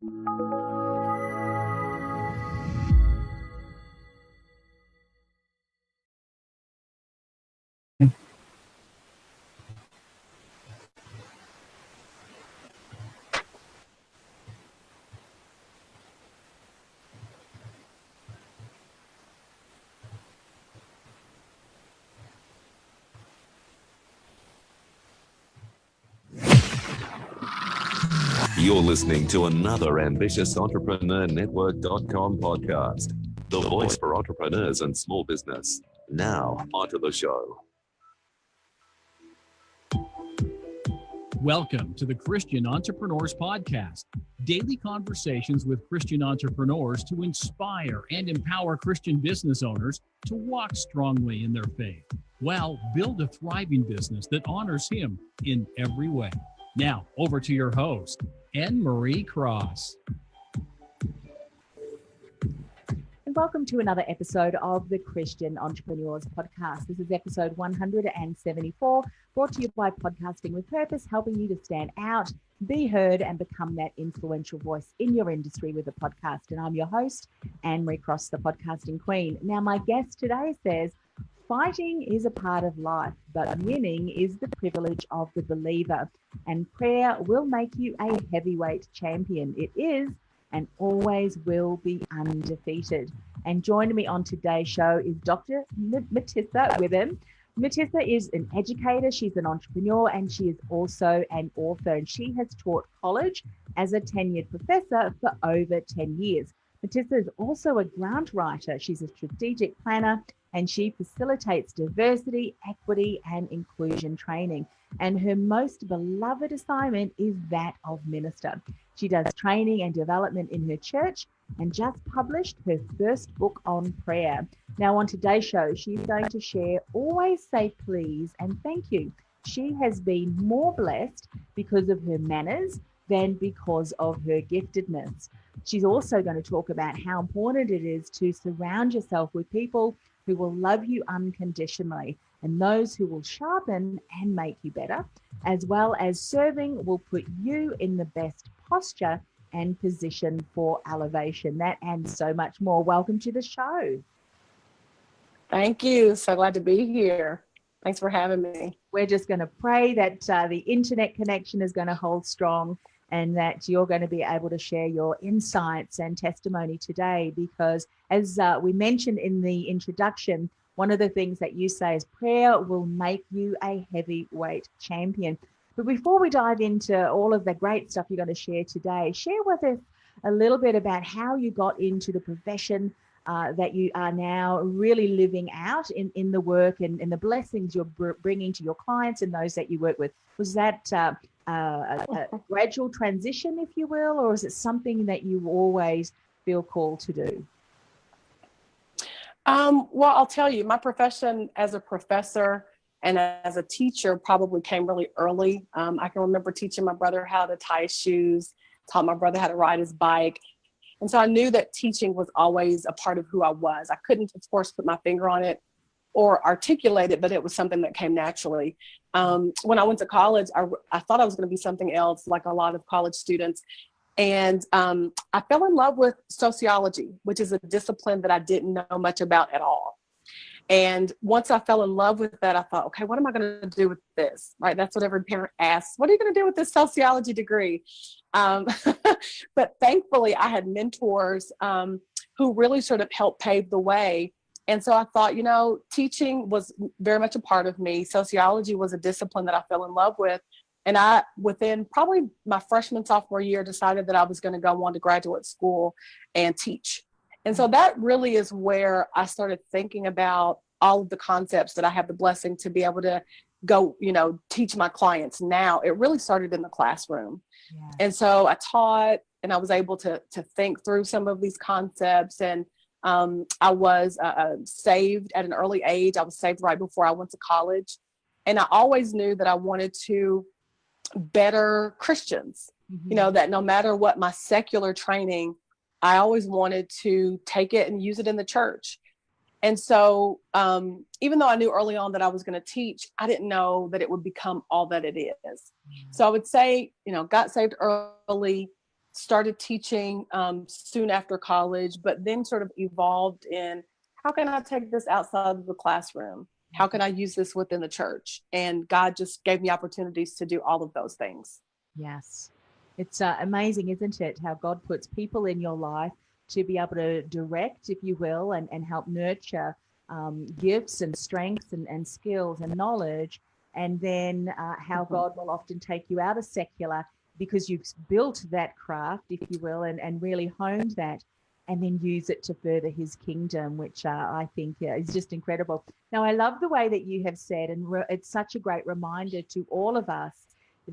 You're listening to another Ambitious Entrepreneur Network.com podcast, the voice for entrepreneurs and small business. Now, onto the show. Welcome to the Christian Entrepreneurs Podcast, daily conversations with Christian entrepreneurs to inspire and empower Christian business owners to walk strongly in their faith, while build a thriving business that honors Him in every way. Now, over to your host, Anne-Marie Cross. And welcome to another episode of the Christian Entrepreneurs Podcast. This is episode 174, brought to you by Podcasting with Purpose, helping you to stand out, be heard, and become that influential voice in your industry with a podcast. And I'm your host, Anne-Marie Cross, the podcasting queen. Now, my guest today says, fighting is a part of life, but winning is the privilege of the believer. And prayer will make you a heavyweight champion. It is and always will be undefeated. And joining me on today's show is Dr. Matisa Wibon. Matisa is an educator, she's an entrepreneur, and she is also an author. And she has taught college as a tenured professor for over 10 years. Matisa is also a grant writer. She's a strategic planner, and she facilitates diversity, equity, and inclusion training. And her most beloved assignment is that of minister. She does training and development in her church and just published her first book on prayer. Now, on today's show, she's going to share always say please and thank you. She has been more blessed because of her manners than because of her giftedness. She's also going to talk about how important it is to surround yourself with people who will love you unconditionally and those who will sharpen and make you better, as well as serving will put you in the best posture and position for elevation. That and so much more. Welcome to the show. Thank you. So glad to be here. Thanks for having me. We're just going to pray that the internet connection is going to hold strong and that you're going to be able to share your insights and testimony today, because as we mentioned in the introduction, one of the things that you say is prayer will make you a heavyweight champion. But before we dive into all of the great stuff you're going to share today, share with us a little bit about how you got into the profession that you are now really living out in the work and the blessings you're bringing to your clients and those that you work with. Was that a gradual transition, if you will, or is it something that you always feel called to do? Well, I'll tell you, my profession as a professor and as a teacher probably came really early. I can remember teaching my brother how to tie his shoes, taught my brother how to ride his bike. And so I knew that teaching was always a part of who I was. I couldn't, of course, put my finger on it or articulate it, but it was something that came naturally. When I went to college, I thought I was going to be something else, like a lot of college students. And I fell in love with sociology, which is a discipline that I didn't know much about at all. And once I fell in love with that, I thought, okay, what am I going to do with this? Right? That's what every parent asks. What are you going to do with this sociology degree? But thankfully, I had mentors who really sort of helped pave the way. And so I thought, teaching was very much a part of me. Sociology was a discipline that I fell in love with. And I, within probably my freshman, sophomore year, decided that I was going to go on to graduate school and teach. And so that really is where I started thinking about all of the concepts that I have the blessing to be able to go, teach my clients now. It really started in the classroom. Yeah. And so I taught and I was able to think through some of these concepts. And I was saved at an early age. I was saved right before I went to college. And I always knew that I wanted to better Christians, that no matter what my secular training, I always wanted to take it and use it in the church. And so even though I knew early on that I was going to teach, I didn't know that it would become all that it is. So I would say, got saved early, started teaching soon after college, but then sort of evolved in, how can I take this outside of the classroom? How can I use this within the church? And God just gave me opportunities to do all of those things. Yes. It's amazing, isn't it, how God puts people in your life to be able to direct, if you will, and help nurture gifts and strengths and skills and knowledge. And then how God will often take you out of secular because you've built that craft, if you will, and really honed that, and then use it to further his kingdom, which I think is just incredible. Now, I love the way that you have said, and it's such a great reminder to all of us,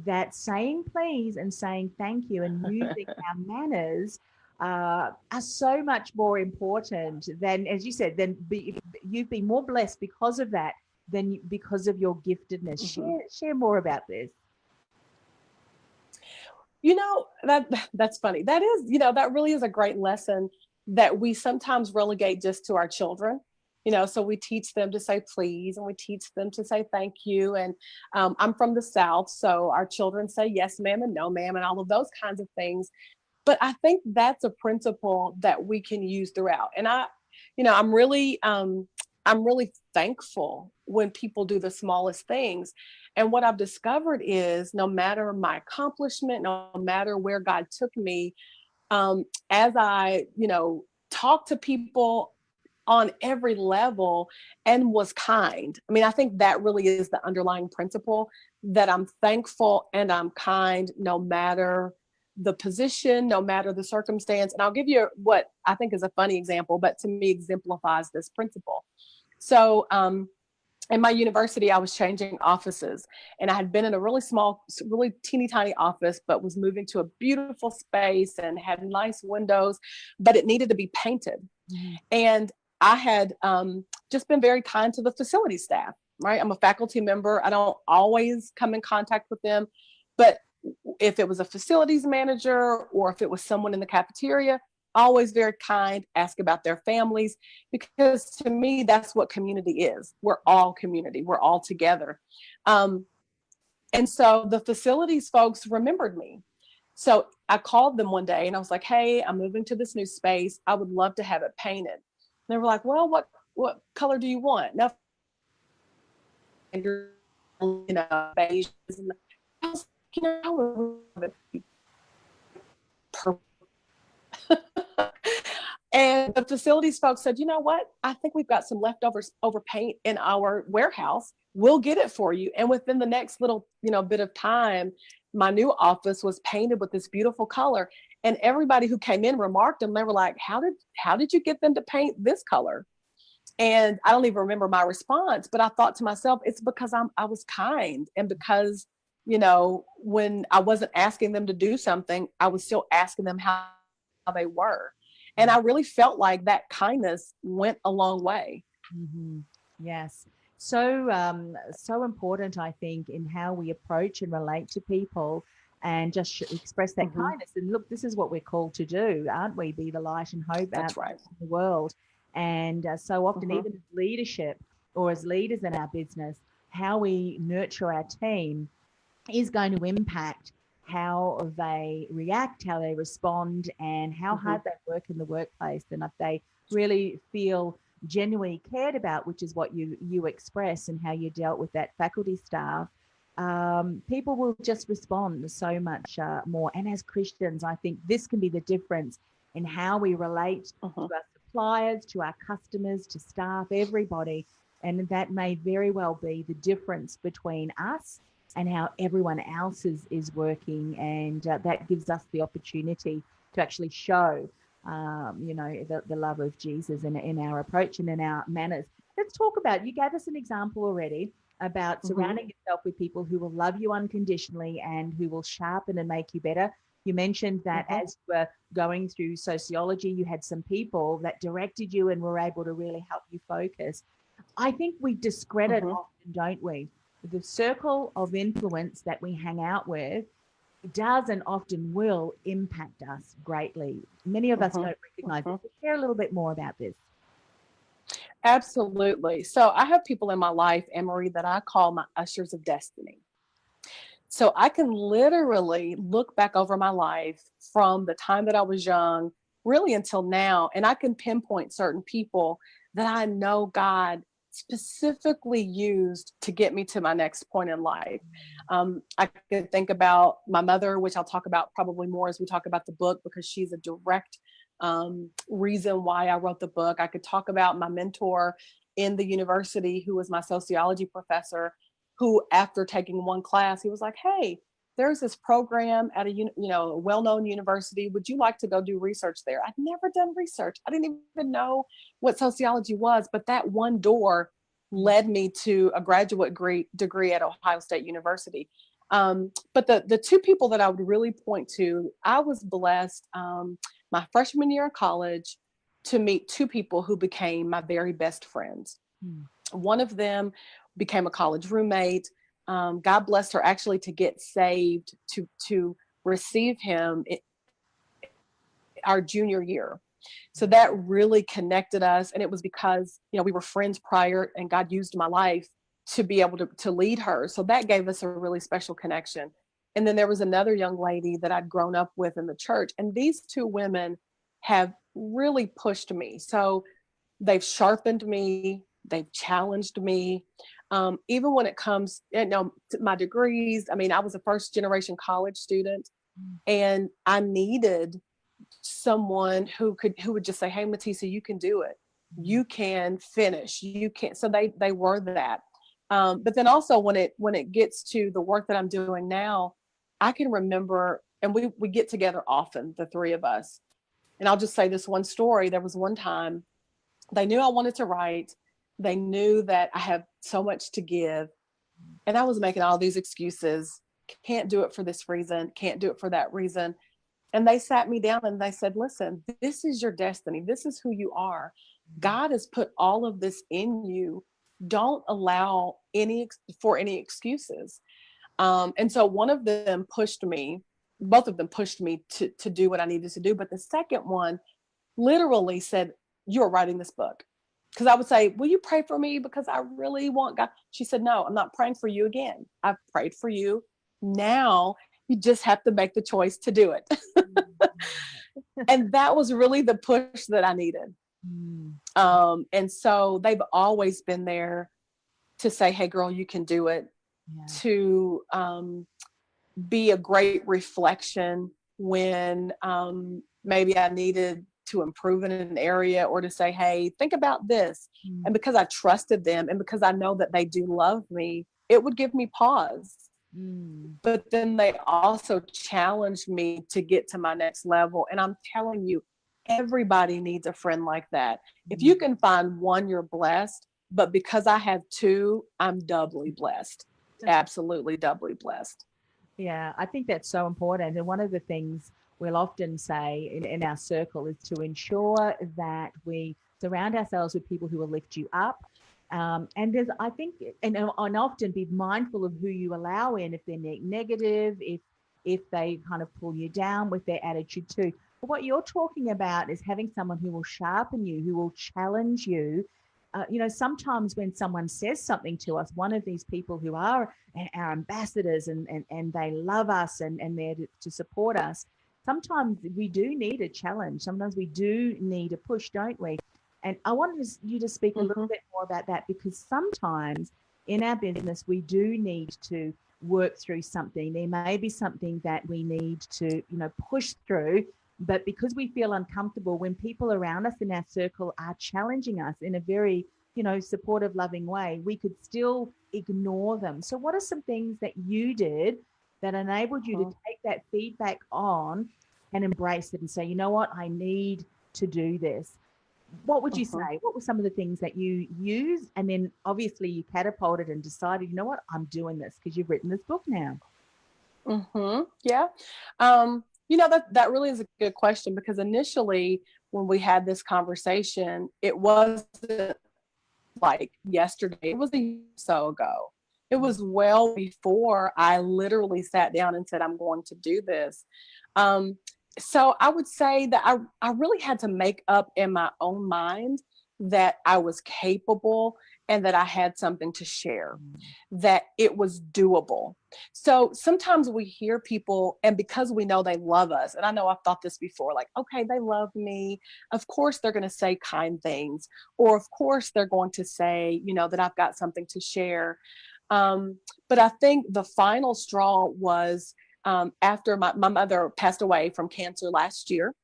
that saying please and saying thank you and using our manners are so much more important than, as you said, you've been more blessed because of that than because of your giftedness. Share more about this. You know, that's funny. That is, that really is a great lesson that we sometimes relegate just to our children. So we teach them to say please, and we teach them to say thank you. And I'm from the South, so our children say yes, ma'am, and no, ma'am, and all of those kinds of things. But I think that's a principle that we can use throughout. And I'm really thankful when people do the smallest things. And what I've discovered is, no matter my accomplishment, no matter where God took me, as I, talk to people on every level and was kind. I mean, I think that really is the underlying principle, that I'm thankful and I'm kind no matter the position, no matter the circumstance. And I'll give you what I think is a funny example, but to me exemplifies this principle. So in my university, I was changing offices, and I had been in a really small, really teeny tiny office, but was moving to a beautiful space and had nice windows, but it needed to be painted. And I had just been very kind to the facility staff, right? I'm a faculty member. I don't always come in contact with them, but if it was a facilities manager or if it was someone in the cafeteria, always very kind, ask about their families, because to me, that's what community is. We're all community. We're all together. And so the facilities folks remembered me. So I called them one day and I was like, hey, I'm moving to this new space. I would love to have it painted. And they were like, well, what color do you want? Now, beige. And I was like, I would purple. And the facilities folks said, you know what? I think we've got some leftovers over paint in our warehouse. We'll get it for you. And within the next little, bit of time, my new office was painted with this beautiful color. And everybody who came in remarked them. They were like, how did you get them to paint this color? And I don't even remember my response, but I thought to myself, it's because I was kind. And because, when I wasn't asking them to do something, I was still asking them how they were. And I really felt like that kindness went a long way. Mm-hmm. Yes. So important, I think, in how we approach and relate to people and just express that kindness. And look, this is what we're called to do, aren't we? Be the light and hope out in the world. And so often, even as leadership or as leaders in our business, how we nurture our team is going to impact how they react, how they respond, and how hard they work in the workplace. And if they really feel genuinely cared about, which is what you express and how you dealt with that faculty staff, people will just respond so much more. And as Christians, I think this can be the difference in how we relate to our suppliers, to our customers, to staff, everybody. And that may very well be the difference between us and how everyone else is working. And that gives us the opportunity to actually show, the love of Jesus in our approach and in our manners. Let's talk about, you gave us an example already about surrounding yourself with people who will love you unconditionally and who will sharpen and make you better. You mentioned that as you were going through sociology, you had some people that directed you and were able to really help you focus. I think we discredit often, don't we? The circle of influence that we hang out with does and often will impact us greatly. Many of us don't recognize it. Share a little bit more about this. Absolutely. So I have people in my life, Anne-Marie, that I call my ushers of destiny. So I can literally look back over my life from the time that I was young, really until now, and I can pinpoint certain people that I know God specifically used to get me to my next point in life. I could think about my mother, which I'll talk about probably more as we talk about the book, because she's a direct reason why I wrote the book. I could talk about my mentor in the university, who was my sociology professor, who after taking one class, he was like, hey, there's this program at a well-known university. Would you like to go do research there? I'd never done research. I didn't even know what sociology was, but that one door led me to a graduate degree at Ohio State University. But the two people that I would really point to, I was blessed my freshman year of college to meet two people who became my very best friends. One of them became a college roommate. God blessed her actually to get saved to receive him our junior year. So that really connected us. And it was because, we were friends prior, and God used my life to be able to lead her. So that gave us a really special connection. And then there was another young lady that I'd grown up with in the church. And these two women have really pushed me. So they've sharpened me. They've challenged me. Even when it comes, to my degrees, I was a first generation college student, and I needed someone who would just say, hey, Matisa, you can do it. You can finish. You can. So they were that. But then also when it gets to the work that I'm doing now, I can remember, and we get together often, the three of us. And I'll just say this one story. There was one time they knew I wanted to write. They knew that I have so much to give. And I was making all these excuses. Can't do it for this reason. Can't do it for that reason. And they sat me down and they said, listen, this is your destiny. This is who you are. God has put all of this in you. Don't allow any excuses. And so one of them pushed me, both of them pushed me to do what I needed to do. But the second one literally said, you're writing this book. Because I would say, will you pray for me? Because I really want God. She said, no, I'm not praying for you again. I've prayed for you. Now you just have to make the choice to do it. And that was really the push that I needed. And so they've always been there to say, hey, girl, you can do it. Yeah. To be a great reflection when maybe I needed to improve in an area, or to say, hey, think about this. And because I trusted them, and because I know that they do love me, it would give me pause. But then they also challenged me to get to my next level. And I'm telling you, everybody needs a friend like that. If you can find one, you're blessed. But because I have two, I'm doubly blessed. Absolutely doubly blessed. Yeah, I think that's so important. And one of the things we'll often say in our circle is to ensure that we surround ourselves with people who will lift you up. And there's, I think, and often be mindful of who you allow in, if they're negative, if they kind of pull you down with their attitude too. But what you're talking about is having someone who will sharpen you, who will challenge you. Sometimes when someone says something to us, one of these people who are our ambassadors and they love us and they're to support us, sometimes we do need a challenge. Sometimes we do need a push, don't we? And I wanted you to speak a little bit more about that, because sometimes in our business, we do need to work through something. There may be something that we need to, push through, but because we feel uncomfortable, when people around us in our circle are challenging us in a very, supportive, loving way, we could still ignore them. So what are some things that you did that enabled you to take that feedback on and embrace it and say, you know what, I need to do this? What would you say? What were some of the things that you used? And then obviously you catapulted and decided, you know what, I'm doing this, because you've written this book now. Yeah. That really is a good question, because initially when we had this conversation, it wasn't like yesterday. It was a year or so ago. It was well before I literally sat down and said, I'm going to do this. So I would say that I really had to make up in my own mind that I was capable and that I had something to share, that it was doable. So sometimes we hear people, and because we know they love us, and I know I've thought this before, like, okay, they love me. Of course, they're going to say kind things, or of course, they're going to say, that I've got something to share. But I think the final straw was after my mother passed away from cancer last year.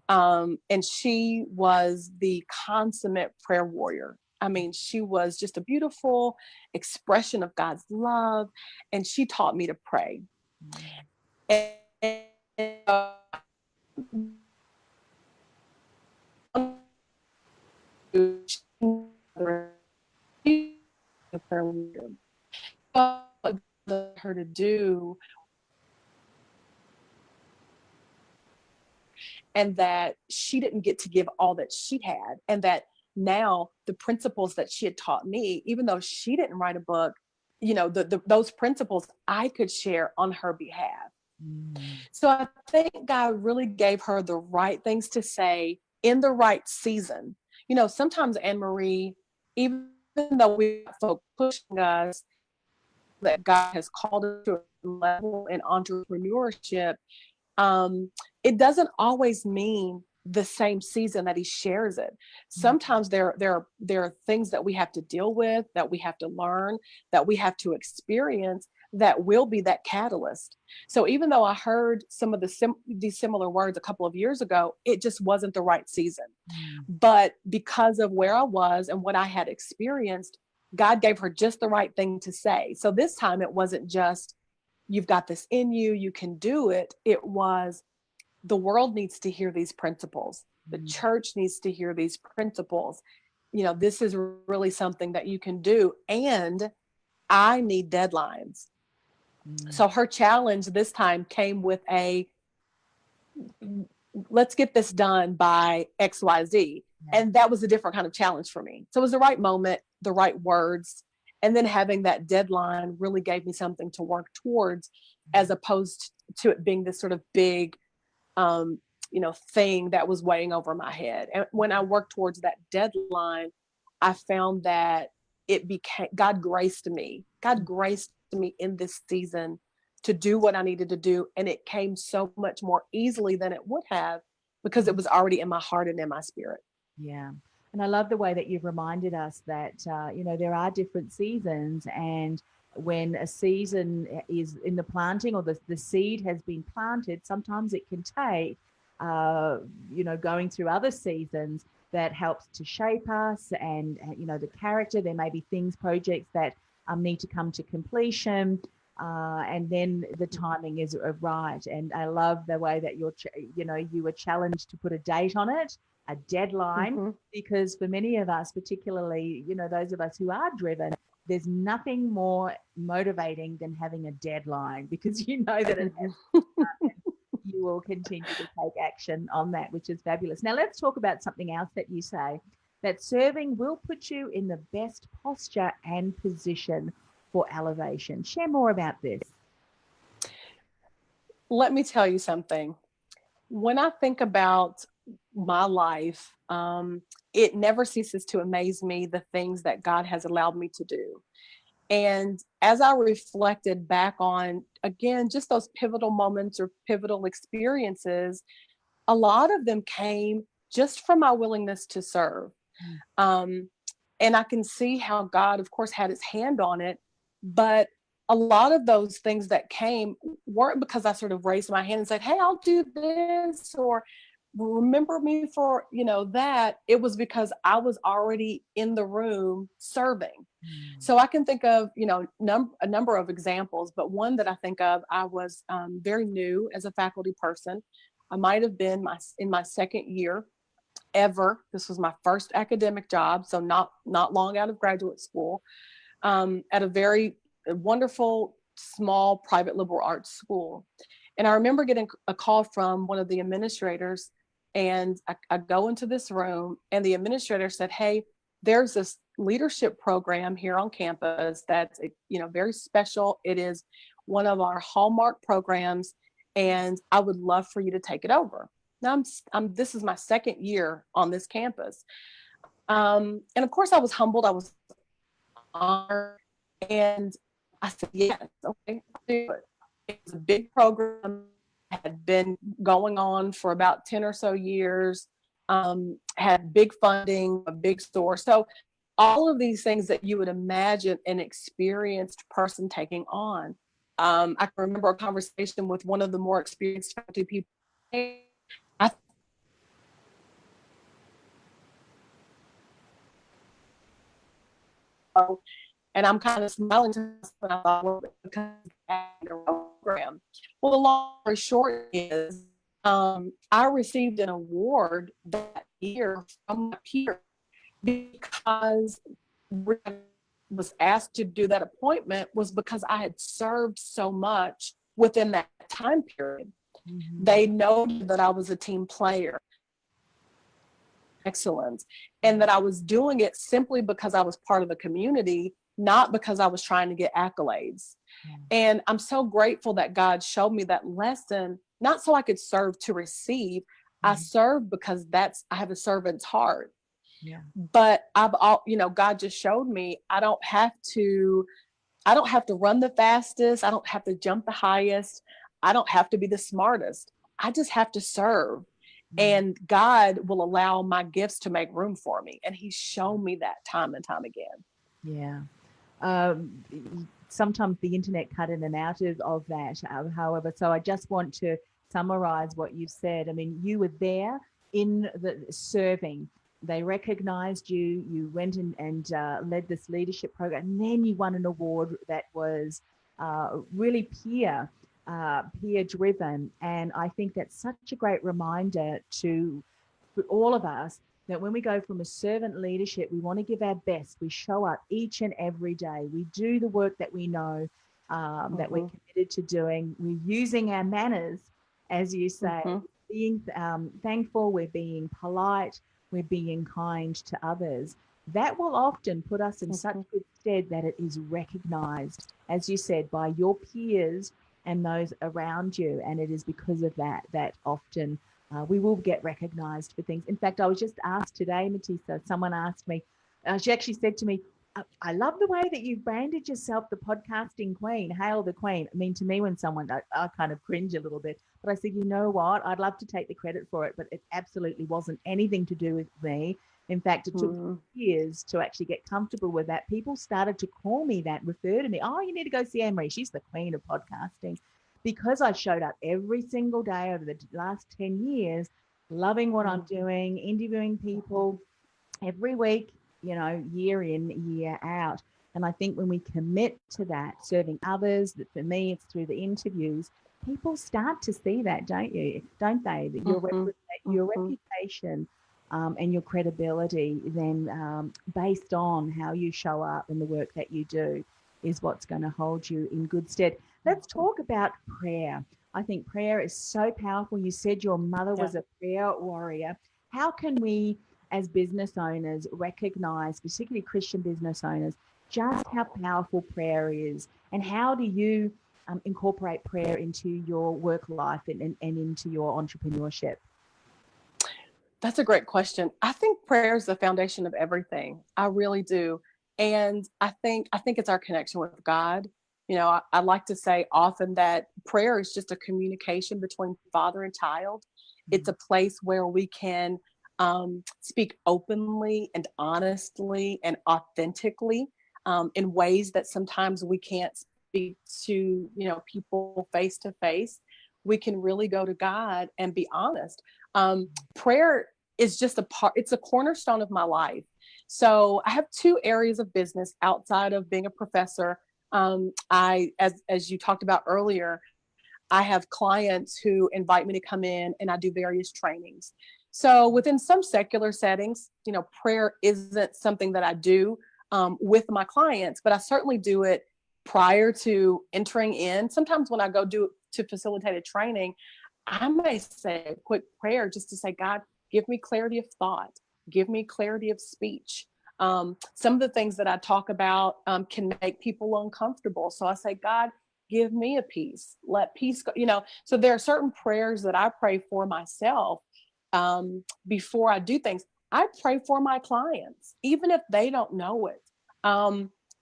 And she was the consummate prayer warrior. I mean, she was just a beautiful expression of God's love, and she taught me to pray. Her to do, and that she didn't get to give all that she had, and that now the principles that she had taught me, even though she didn't write a book, those principles I could share on her behalf. So I think God really gave her the right things to say in the right season. Sometimes, Anne-Marie, even though we have folk pushing us, that God has called us to a level in entrepreneurship, it doesn't always mean the same season that he shares it. Sometimes there are things that we have to deal with, that we have to learn, that we have to experience, that will be that catalyst. So even though I heard some of these similar words a couple of years ago, it just wasn't the right season. But because of where I was and what I had experienced, God gave her just the right thing to say. So this time it wasn't just, you've got this in you, you can do it. It was, the world needs to hear these principles. The church needs to hear these principles. This is really something that you can do. And I need deadlines. So her challenge this time came with let's get this done by XYZ. And that was a different kind of challenge for me. So it was the right moment, the right words. And then having that deadline really gave me something to work towards, as opposed to it being this sort of big, thing that was weighing over my head. And when I worked towards that deadline, I found that God graced me in this season to do what I needed to do. And it came so much more easily than it would have, because it was already in my heart and in my spirit. Yeah. And I love the way that you've reminded us that, there are different seasons, and when a season is in the planting, or the seed has been planted, sometimes it can take, going through other seasons that helps to shape us and, the character. There may be projects that need to come to completion, and then the timing is right. And I love the way that you were challenged to put a date on it, a deadline, because for many of us, particularly, those of us who are driven, there's nothing more motivating than having a deadline, because you know that it has you will continue to take action on that, which is fabulous. Now let's talk about something else that you say, that serving will put you in the best posture and position for elevation. Share more about this. Let me tell you something. When I think about my life, it never ceases to amaze me, the things that God has allowed me to do. And as I reflected back on, again, just those pivotal moments or pivotal experiences, a lot of them came just from my willingness to serve. And I can see how God, of course, had his hand on it. But a lot of those things that came weren't because I sort of raised my hand and said, hey, I'll do this, or remember me for, that. It was because I was already in the room serving. So I can think of, a number of examples, but one that I think of, I was very new as a faculty person. I might have been in my second year ever. This was my first academic job, so not long out of graduate school, at a very wonderful, small, private liberal arts school. And I remember getting a call from one of the administrators, and I go into this room, and the administrator said, hey, there's this leadership program here on campus that's very special. It is one of our hallmark programs, and I would love for you to take it over. Now this is my second year on this campus. And of course I was humbled. I was honor. And I said, yes, okay, I'll do it. It was a big program, had been going on for about 10 or so years, had big funding, a big store. So all of these things that you would imagine an experienced person taking on. I can remember a conversation with one of the more experienced faculty people. I And I'm kind of smiling to myself, and I thought, well, because I had a program. Well, the long story short is, I received an award that year from my peer because I was asked to do that appointment was because I had served so much within that time period. Mm-hmm. They noted that I was a team player, excellence, and that I was doing it simply because I was part of the community, not because I was trying to get accolades. Yeah. And I'm so grateful that God showed me that lesson, not so I could serve to receive. Mm-hmm. I serve because I have a servant's heart. Yeah. But God just showed me I don't have to run the fastest. I don't have to jump the highest. I don't have to be the smartest. I just have to serve. Mm-hmm. And God will allow my gifts to make room for me. And He's shown me that time and time again. Yeah. Sometimes the internet cut in and out of that, however. So I just want to summarize what you said. I mean, you were there in the serving. They recognized you. You went and led this leadership program. And then you won an award that was really peer-driven. And I think that's such a great reminder for all of us that when we go from a servant leadership, we want to give our best. We show up each and every day. We do the work that we know that we're committed to doing. We're using our manners, as you say, being thankful, we're being polite, we're being kind to others. That will often put us in such good stead that it is recognized, as you said, by your peers and those around you. And it is because of that often we will get recognized for things. In fact, I was just asked today, Matisa, someone asked me, she actually said to me, I love the way that you've branded yourself the podcasting queen, hail the queen. I mean, to me, when someone, I kind of cringe a little bit, but I said, you know what? I'd love to take the credit for it, but it absolutely wasn't anything to do with me. In fact, it took years to actually get comfortable with that. People started to call me that, refer to me. Oh, you need to go see Anne-Marie. She's the queen of podcasting. Because I showed up every single day over the last 10 years, loving what I'm doing, interviewing people every week, year in, year out. And I think when we commit to that, serving others, that for me, it's through the interviews, people start to see that, don't they? That your reputation and your credibility then based on how you show up and the work that you do is what's going to hold you in good stead. Let's talk about prayer. I think prayer is so powerful. You said your mother was a prayer warrior. How can we, as business owners, recognize, particularly Christian business owners, just how powerful prayer is? And how do you incorporate prayer into your work life and into your entrepreneurship? That's a great question. I think prayer is the foundation of everything. I really do. And I think it's our connection with God. I like to say often that prayer is just a communication between father and child. It's a place where we can speak openly and honestly and authentically in ways that sometimes we can't speak to, people face to face. We can really go to God and be honest. Prayer is just it's a cornerstone of my life. So I have two areas of business outside of being a professor. As you talked about earlier, I have clients who invite me to come in and I do various trainings. So within some secular settings, prayer isn't something that I do with my clients, but I certainly do it prior to entering in. Sometimes when I go to facilitate a training, I may say a quick prayer just to say, God, give me clarity of thought, give me clarity of speech. Some of the things that I talk about can make people uncomfortable. So I say, God, give me a peace, let peace go, so there are certain prayers that I pray for myself before I do things. I pray for my clients, even if they don't know it.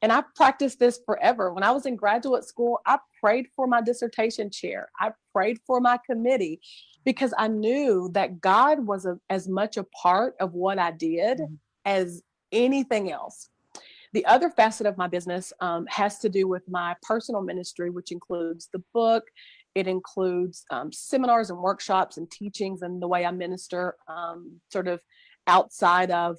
And I practiced this forever. When I was in graduate school, I prayed for my dissertation chair. I prayed for my committee because I knew that God was as much a part of what I did as anything else. The other facet of my business has to do with my personal ministry, which includes the book. It includes seminars and workshops and teachings and the way I minister sort of outside of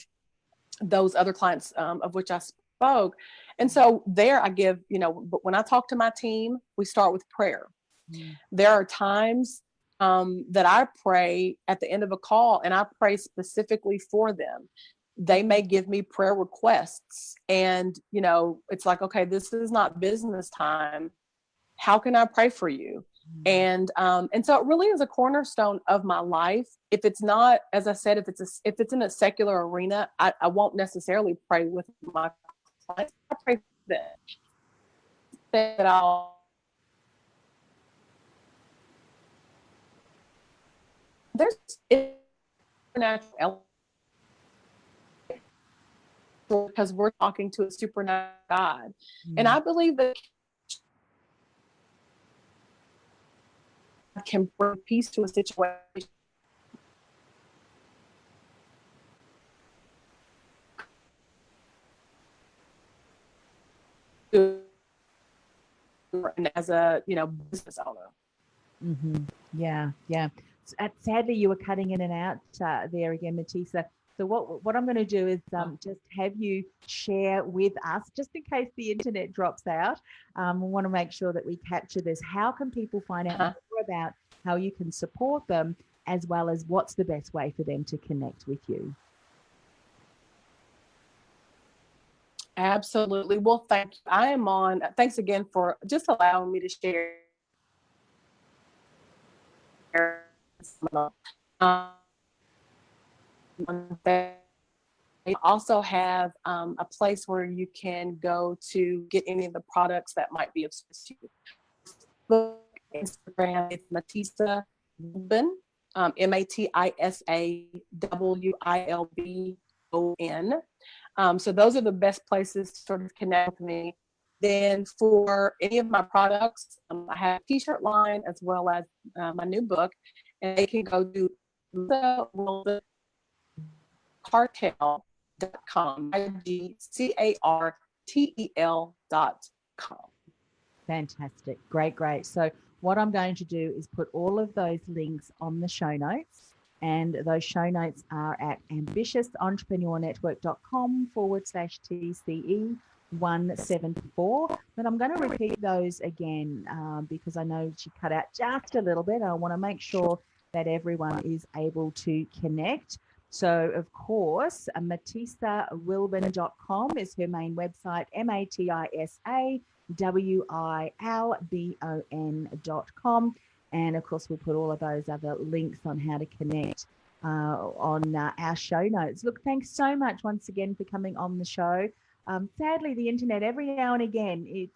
those other clients of which I spoke. And so there I give, but when I talk to my team, we start with prayer. There are times that I pray at the end of a call, and I pray specifically for them. They may give me prayer requests, and it's like, okay, this is not business time. How can I pray for you? And so it really is a cornerstone of my life. If it's not, as I said, if it's in a secular arena, I won't necessarily pray with my clients. I pray for them. There's supernatural element because we're talking to a supernatural God. And I believe that God can bring peace to a situation. And as a business owner. Yeah. Sadly, you were cutting in and out there again, Matisa. So what I'm going to do is just have you share with us, just in case the internet drops out. We want to make sure that we capture this. How can people find out more about how you can support them, as well as what's the best way for them to connect with you? Absolutely. Well, thank you. Thanks again for just allowing me to share. They also have a place where you can go to get any of the products that might be of service to you. Instagram, it's Matisa Wibon, MATISAWILBON. So those are the best places to sort of connect with me. Then for any of my products, I have a t-shirt line as well as my new book, and they can go to cartel.com, IGCARTEL.com. Fantastic. Great. So what I'm going to do is put all of those links on the show notes. And those show notes are at ambitiousentrepreneurnetwork.com/TCE174. But I'm going to repeat those again because I know she cut out just a little bit. I want to make sure that everyone is able to connect. So, of course, matisawilbon.com is her main website, MATISAWILBON.com. And of course, we'll put all of those other links on how to connect on our show notes. Look, thanks so much once again for coming on the show. Sadly, the internet, every now and again, it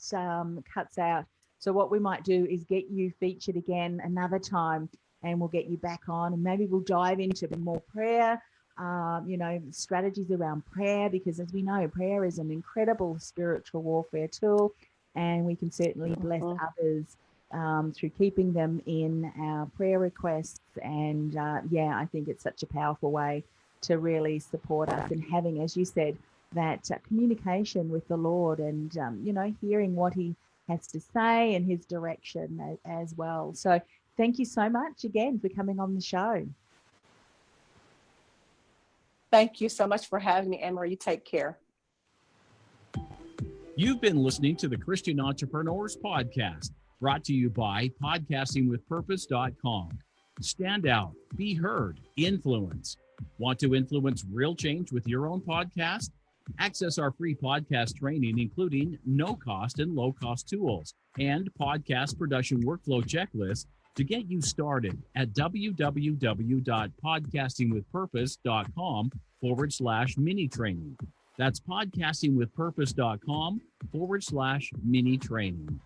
cuts out. So what we might do is get you featured again another time, and we'll get you back on, and maybe we'll dive into more prayer, strategies around prayer, because as we know, prayer is an incredible spiritual warfare tool, and we can certainly bless others through keeping them in our prayer requests. And I think it's such a powerful way to really support us, and having, as you said, that communication with the Lord, and hearing what he has to say and his direction as well. So thank you so much again for coming on the show. Thank you so much for having me, Anne-Marie. You take care. You've been listening to the Christian Entrepreneurs Podcast, brought to you by podcastingwithpurpose.com. Stand out, be heard, influence. Want to influence real change with your own podcast? Access our free podcast training, including no-cost and low-cost tools and podcast production workflow checklists to get you started at www.podcastingwithpurpose.com/mini training. That's podcastingwithpurpose.com/mini training.